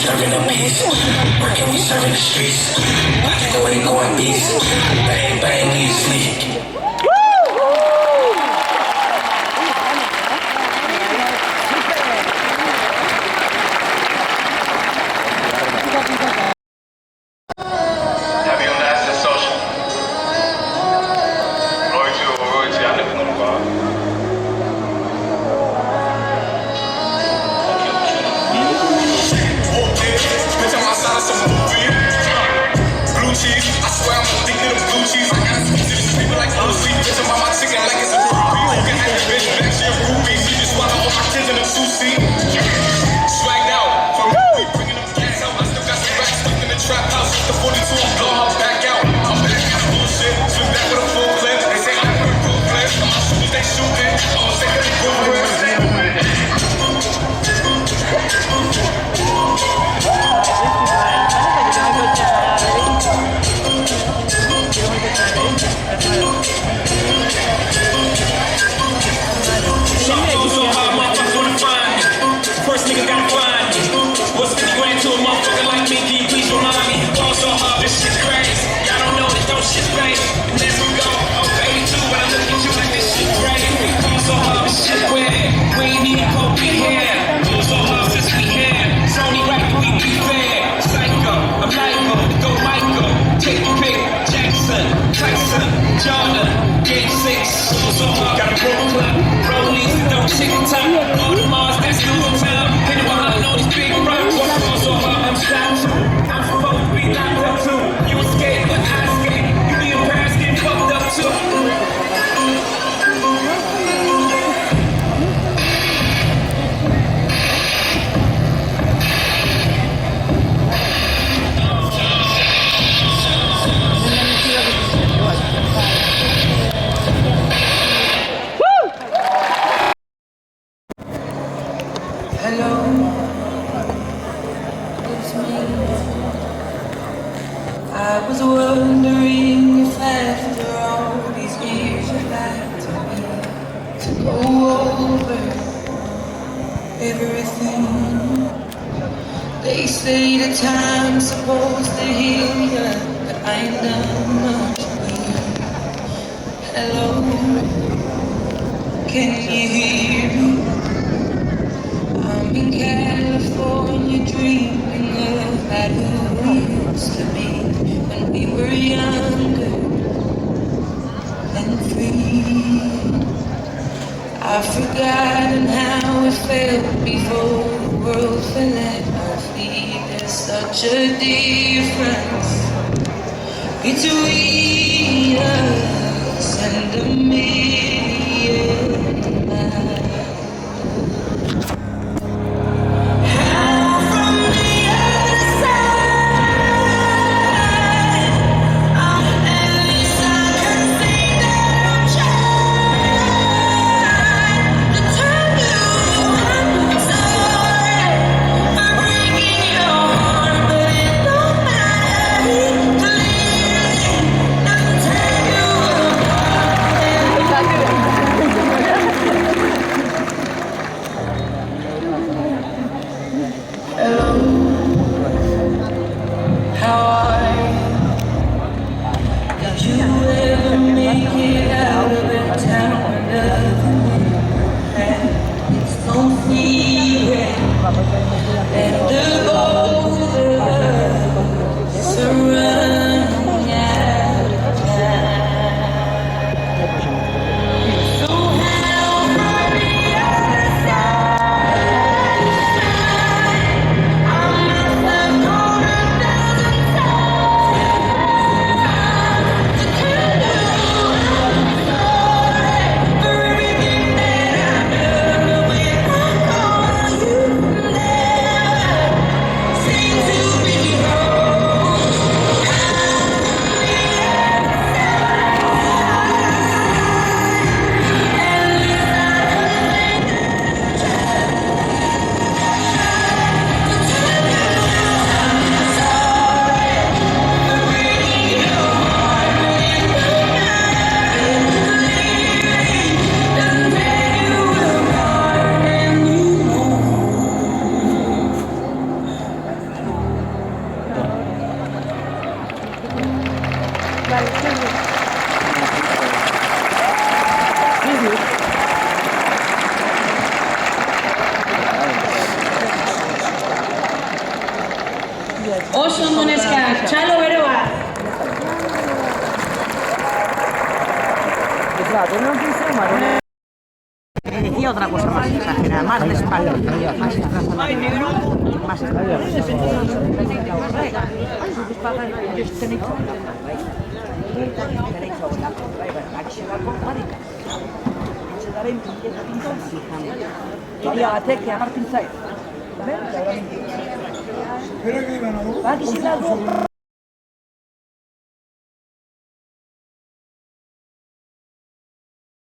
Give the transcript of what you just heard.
Serving the beats, working, serving the streets. Like the way going beats, bang bang, leave sleep. Jordan, Game 6, so hard, got a broke clock. Rollies, don't tick tock. All the Mars, that's losing time. Hitting behind all these big rocks. So hard, I'm shot too. I'm supposed to be locked up too. You escape, but I escape. You be in Paris, getting fucked up too. Hello, it's me. I was wondering if after all these years you'd like to go over everything. They say the time's supposed to heal you, but I ain't done much for you. Hello, can you hear me? I'm in California dreaming about who we used to be when we were younger and free. I've forgotten how it felt before the world fell at our feet. There's such a difference between us and a million miles. Exactly. decía otra cosa más exagerada, más de espalda, más exagerada. Más exagerada.